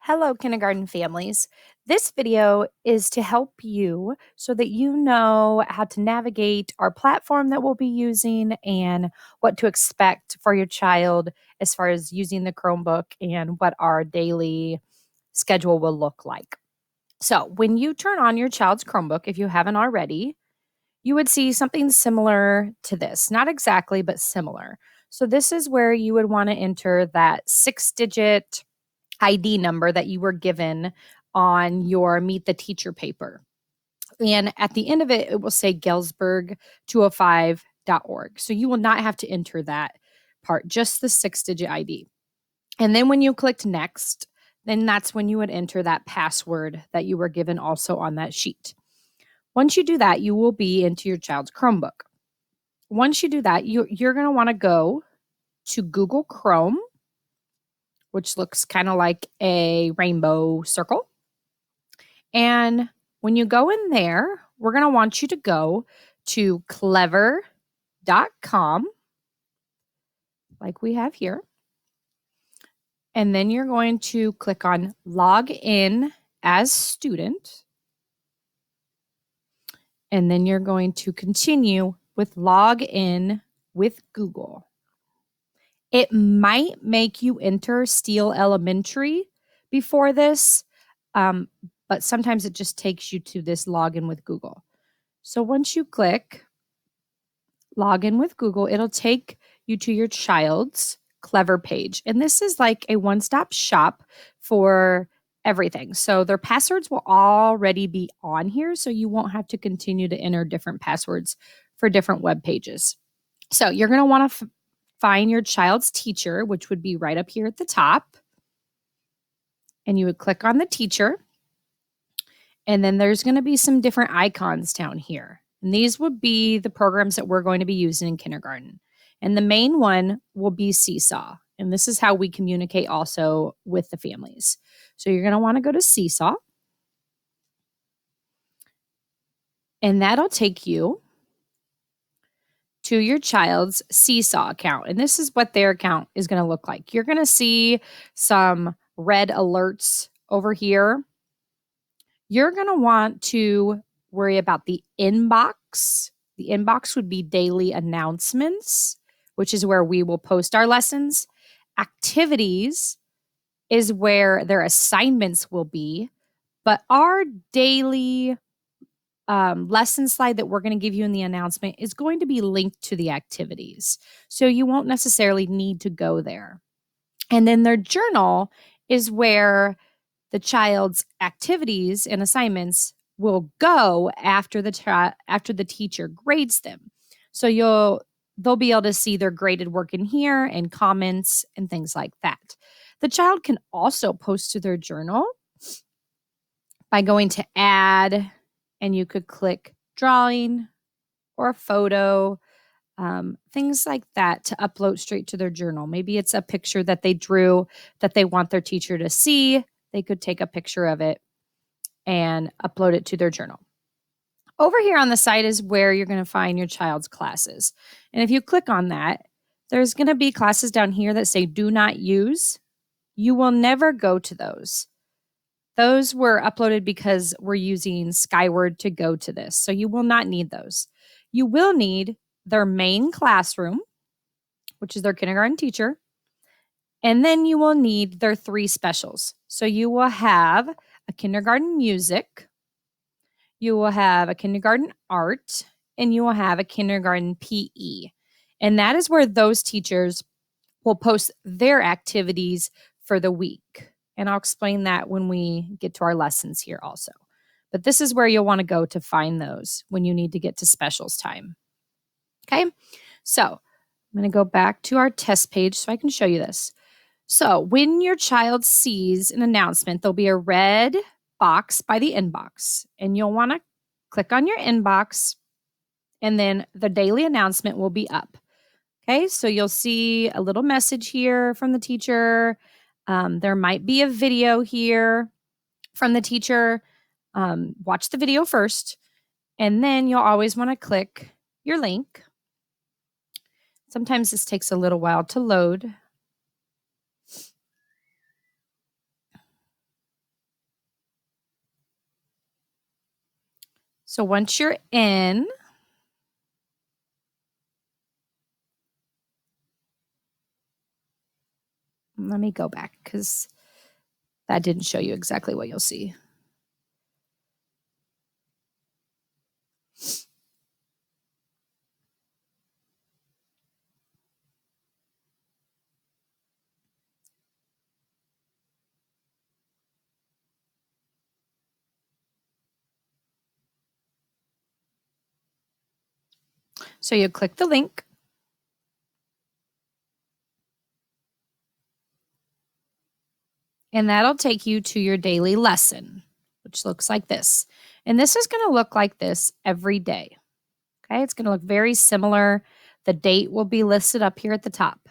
Hello, kindergarten families. This video is to help you so that you know how to navigate our platform that we'll be using and what to expect for your child as far as using the Chromebook and what our daily schedule will look like. So, when you turn on your child's Chromebook, if you haven't already, you would see something similar to this. Not exactly, but similar. So, this is where you would want to enter that 6-digit ID number that you were given on your Meet the Teacher paper. And at the end of it, it will say Galesburg205.org. So you will not have to enter that part, just the 6-digit ID. And then when you clicked next, then that's when you would enter that password that you were given also on that sheet. Once you do that, you will be into your child's Chromebook. Once you do that, you're going to want to go to Google Chrome, which looks kind of like a rainbow circle. And when you go in there, we're going to want you to go to clever.com, like we have here. And then you're going to click on log in as student. And then you're going to continue with log in with Google. It might make you enter Steele Elementary before this, but sometimes it just takes you to this login with Google. So once you click login with Google, it'll take you to your child's Clever page. And this is like a one-stop shop for everything. So their passwords will already be on here, so you won't have to continue to enter different passwords for different web pages. So you're going to want to find your child's teacher, which would be right up here at the top. And you would click on the teacher. And then there's going to be some different icons down here. And these would be the programs that we're going to be using in kindergarten. And the main one will be Seesaw. And this is how we communicate also with the families. So you're going to want to go to Seesaw. And that'll take you to your child's Seesaw account. And this is what their account is going to look like. You're going to see some red alerts over here. You're going to want to worry about the inbox. The inbox would be daily announcements, which is where we will post our lessons. Activities is where their assignments will be. But our daily lesson slide that we're going to give you in the announcement is going to be linked to the activities. So you won't necessarily need to go there. And then their journal is where the child's activities and assignments will go after the teacher grades them. So they'll be able to see their graded work in here and comments and things like that. The child can also post to their journal by going to add, and you could click drawing or a photo, things like that to upload straight to their journal. Maybe it's a picture that they drew that they want their teacher to see. They could take a picture of it and upload it to their journal. Over here on the side is where you're going to find your child's classes. And if you click on that, there's going to be classes down here that say do not use. You will never go to those. Those were uploaded because we're using Skyward to go to this. So you will not need those. You will need their main classroom, which is their kindergarten teacher. And then you will need their 3 specials. So you will have a kindergarten music, you will have a kindergarten art, and you will have a kindergarten PE. And that is where those teachers will post their activities for the week. And I'll explain that when we get to our lessons here also. But this is where you'll want to go to find those when you need to get to specials time. Okay, so I'm going to go back to our test page so I can show you this. So when your child sees an announcement, there'll be a red box by the inbox, and you'll want to click on your inbox, and then the daily announcement will be up. Okay, so you'll see a little message here from the teacher. There might be a video here from the teacher. Watch the video first, and then you'll always want to click your link. Sometimes this takes a little while to load. So once you're in, let me go back because that didn't show you exactly what you'll see. So you click the link. And that'll take you to your daily lesson, which looks like this. And this is going to look like this every day. Okay, it's going to look very similar. The date will be listed up here at the top.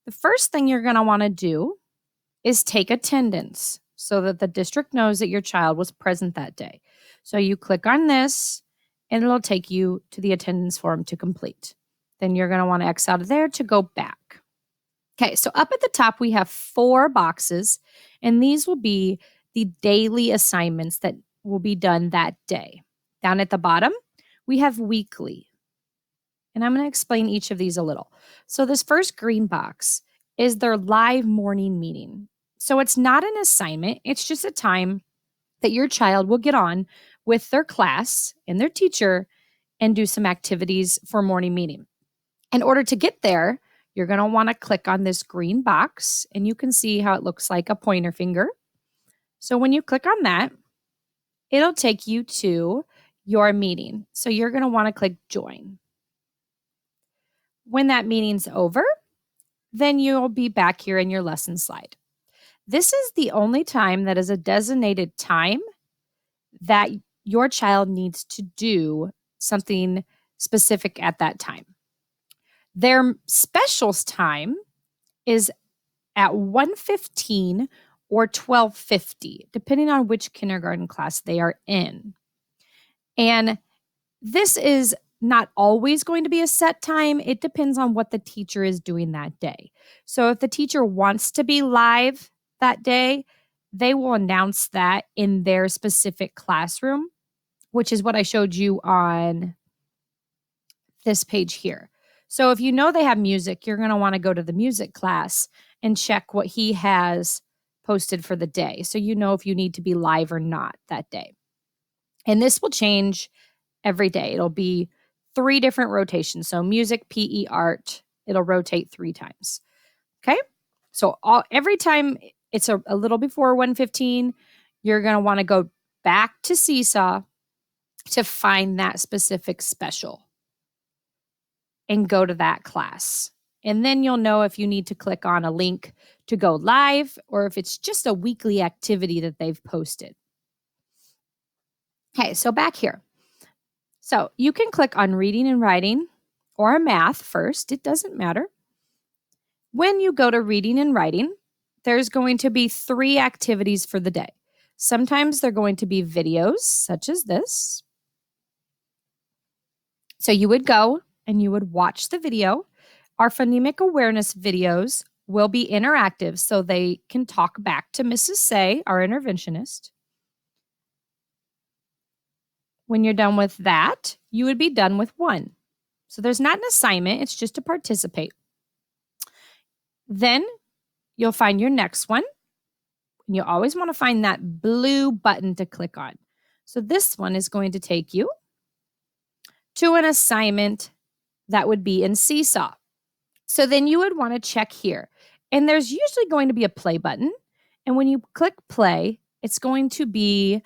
The first thing you're going to want to do is take attendance so that the district knows that your child was present that day. So you click on this and it'll take you to the attendance form to complete. Then you're going to want to X out of there to go back. Okay, so up at the top, we have 4 boxes, and these will be the daily assignments that will be done that day. Down at the bottom, we have weekly, and I'm going to explain each of these a little. So this first green box is their live morning meeting. So it's not an assignment, it's just a time that your child will get on with their class and their teacher and do some activities for morning meeting. In order to get there, you're going to want to click on this green box, and you can see how it looks like a pointer finger. So when you click on that, it'll take you to your meeting. So you're going to want to click join. When that meeting's over, then you'll be back here in your lesson slide. This is the only time that is a designated time that your child needs to do something specific at that time. Their specials time is at 1:15 or 12:50, depending on which kindergarten class they are in. And this is not always going to be a set time. It depends on what the teacher is doing that day. So if the teacher wants to be live that day, they will announce that in their specific classroom, which is what I showed you on this page here. So if you know they have music, you're going to want to go to the music class and check what he has posted for the day. So you know if you need to be live or not that day. And this will change every day. It'll be 3 different rotations. So music, PE, art, it'll rotate 3 times. Okay. So every time it's a little before 1:15, you're going to want to go back to Seesaw to find that specific special and go to that class. And then you'll know if you need to click on a link to go live or if it's just a weekly activity that they've posted. Okay, so back here. So you can click on reading and writing or math first. It doesn't matter. When you go to reading and writing, there's going to be 3 activities for the day. Sometimes they're going to be videos such as this. So you would go and you would watch the video. Our phonemic awareness videos will be interactive so they can talk back to Mrs. Say, our interventionist. When you're done with that, you would be done with 1. So there's not an assignment, it's just to participate. Then you'll find your next one. And you always want to find that blue button to click on. So this one is going to take you to an assignment that would be in Seesaw. So then you would want to check here. And there's usually going to be a play button. And when you click play, it's going to be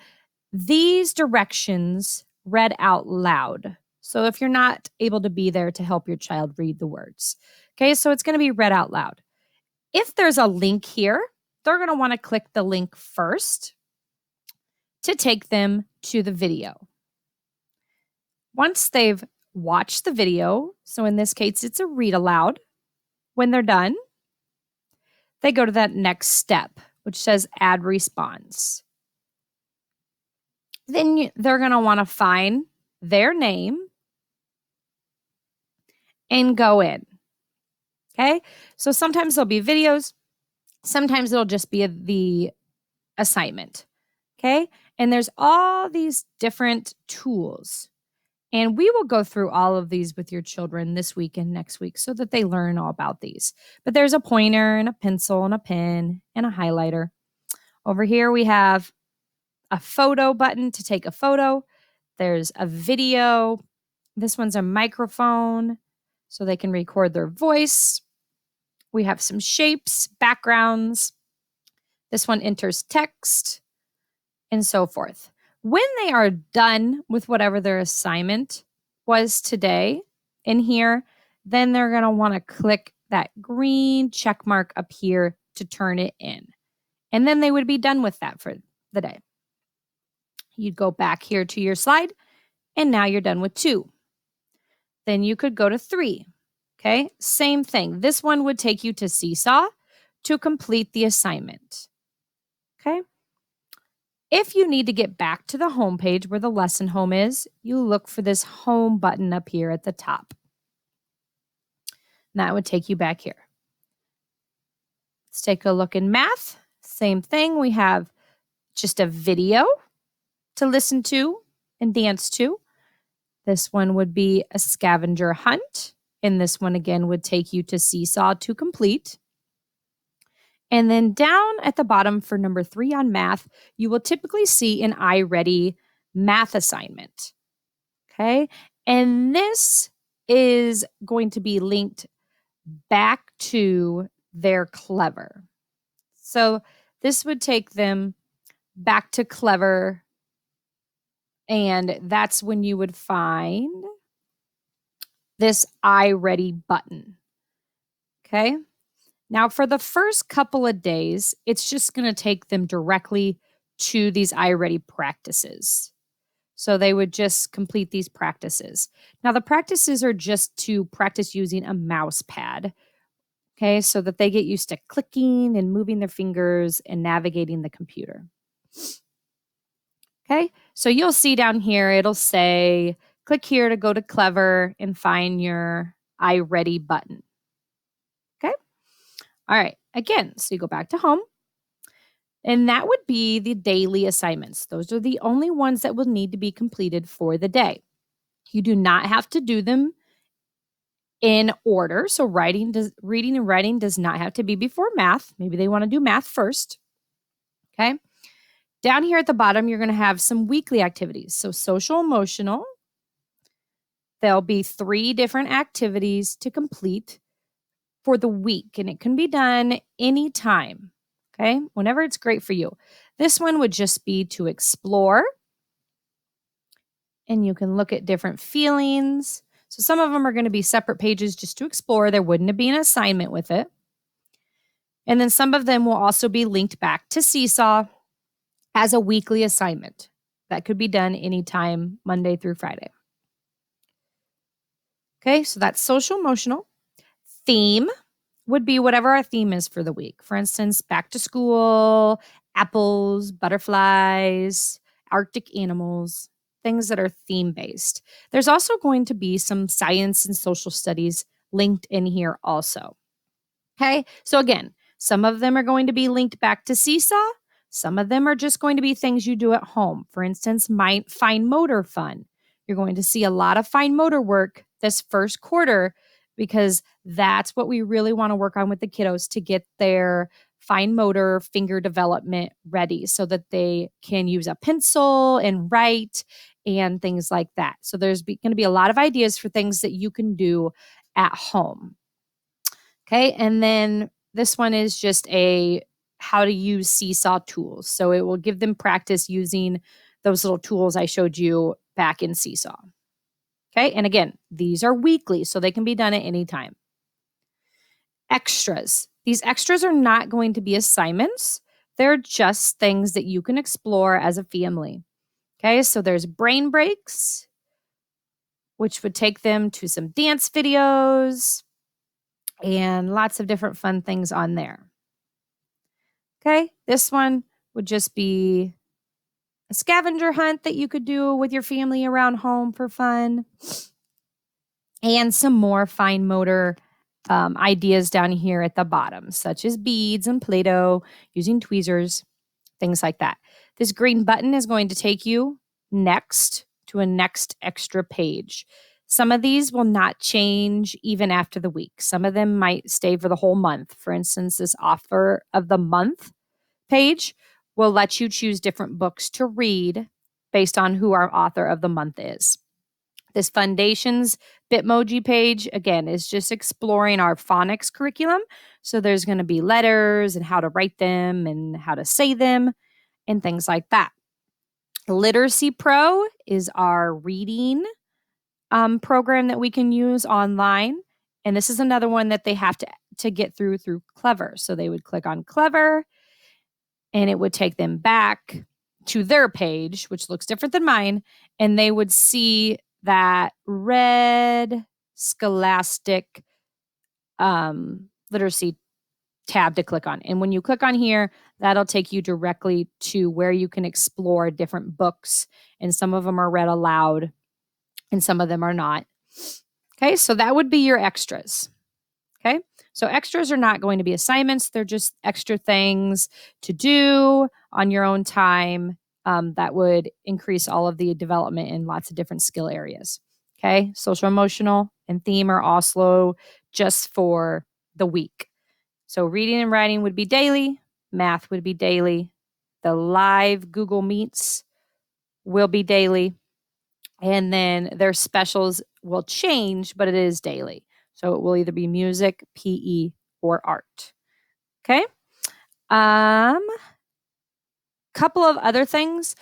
these directions read out loud. So if you're not able to be there to help your child read the words. Okay, so it's going to be read out loud. If there's a link here, they're going to want to click the link first to take them to the video. Once they've watched the video, so in this case, it's a read aloud, when they're done, they go to that next step, which says add response. Then they're going to want to find their name and go in. Okay, so sometimes there'll be videos, sometimes it'll just be the assignment. Okay. And there's all these different tools. And we will go through all of these with your children this week and next week so that they learn all about these. But there's a pointer and a pencil and a pen and a highlighter. Over here, we have a photo button to take a photo. There's a video. This one's a microphone so they can record their voice. We have some shapes, backgrounds. This one enters text and so forth. When they are done with whatever their assignment was today in here, then they're going to want to click that green check mark up here to turn it in. And then they would be done with that for the day. You'd go back here to your slide, and now you're done with 2. Then you could go to 3. Okay, same thing. This one would take you to Seesaw to complete the assignment. Okay. If you need to get back to the home page where the lesson home is, you look for this home button up here at the top. And that would take you back here. Let's take a look in math. Same thing. We have just a video to listen to and dance to. This one would be a scavenger hunt. And this one again would take you to Seesaw to complete. And then down at the bottom for number 3 on math, you will typically see an iReady math assignment. Okay. And this is going to be linked back to their Clever. So this would take them back to Clever. And that's when you would find this iReady button. Okay. Now, for the first couple of days, it's just going to take them directly to these iReady practices. So they would just complete these practices. Now, the practices are just to practice using a mouse pad, okay, so that they get used to clicking and moving their fingers and navigating the computer. Okay, so you'll see down here, it'll say, click here to go to Clever and find your iReady button. Okay. All right, again, so you go back to home, and that would be the daily assignments. Those are the only ones that will need to be completed for the day. You do not have to do them in order. So reading and writing does not have to be before math. Maybe they want to do math first. Okay. Down here at the bottom, you're going to have some weekly activities. So social, emotional. There'll be 3 different activities to complete for the week, and it can be done anytime, okay? Whenever it's great for you. This one would just be to explore, and you can look at different feelings. So some of them are going to be separate pages just to explore. There wouldn't be an assignment with it. And then some of them will also be linked back to Seesaw as a weekly assignment that could be done anytime, Monday through Friday. Okay, so that's social, emotional. Theme would be whatever our theme is for the week. For instance, back to school, apples, butterflies, Arctic animals, things that are theme-based. There's also going to be some science and social studies linked in here also. Okay, so again, some of them are going to be linked back to Seesaw. Some of them are just going to be things you do at home. For instance, fine motor fun. You're going to see a lot of fine motor work this first quarter because that's what we really want to work on with the kiddos to get their fine motor finger development ready so that they can use a pencil and write and things like that. So there's going to be a lot of ideas for things that you can do at home. Okay, and then this one is just how to use Seesaw tools. So it will give them practice using those little tools I showed you back in Seesaw. Okay, and again, these are weekly, so they can be done at any time. Extras. These extras are not going to be assignments. They're just things that you can explore as a family. Okay, so there's brain breaks, which would take them to some dance videos and lots of different fun things on there. Okay, this one would just be a scavenger hunt that you could do with your family around home for fun. And some more fine motor ideas down here at the bottom, such as beads and Play-Doh, using tweezers, things like that. This green button is going to take you next to a next extra page. Some of these will not change even after the week. Some of them might stay for the whole month. For instance, this author of the month page will let you choose different books to read based on who our author of the month is. This Foundations Bitmoji page, again, is just exploring our phonics curriculum. So there's going to be letters and how to write them and how to say them and things like that. Literacy Pro is our reading program that we can use online. And this is another one that they have to get through Clever. So they would click on Clever and it would take them back to their page, which looks different than mine. And they would see that red Scholastic literacy tab to click on. And when you click on here, that'll take you directly to where you can explore different books. And some of them are read aloud and some of them are not. Okay, so that would be your extras. Okay, so extras are not going to be assignments. They're just extra things to do on your own time that would increase all of the development in lots of different skill areas. Okay, social, emotional, and theme are also just for the week. So reading and writing would be daily. Math would be daily. The live Google Meets will be daily. And then their specials will change, but it is daily. So it will either be music, PE, or art. Okay. Couple of other things.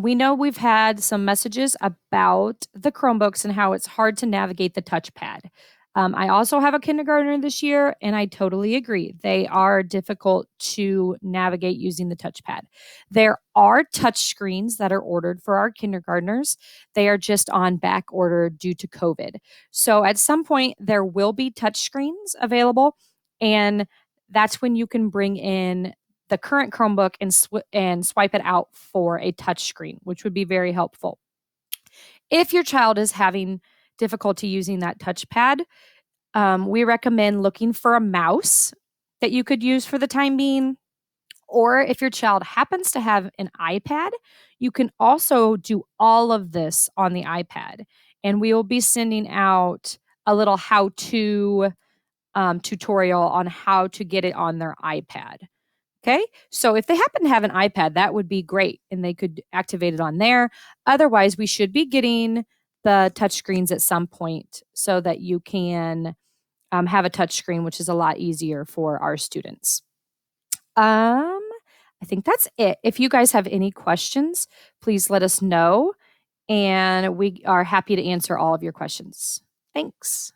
We know we've had some messages about the Chromebooks and how it's hard to navigate the touchpad. I also have a kindergartner this year, and I totally agree. They are difficult to navigate using the touchpad. There are touch screens that are ordered for our kindergartners. They are just on back order due to COVID. So at some point, there will be touch screens available, and that's when you can bring in the current Chromebook and swipe it out for a touch screen, which would be very helpful. If your child is having difficulty using that touchpad, we recommend looking for a mouse that you could use for the time being. Or if your child happens to have an iPad, you can also do all of this on the iPad. And we will be sending out a little how-to tutorial on how to get it on their iPad. Okay, so if they happen to have an iPad, that would be great and they could activate it on there. Otherwise, we should be getting the touch screens at some point so that you can have a touch screen, which is a lot easier for our students. I think that's it. If you guys have any questions, please let us know, and we are happy to answer all of your questions. Thanks.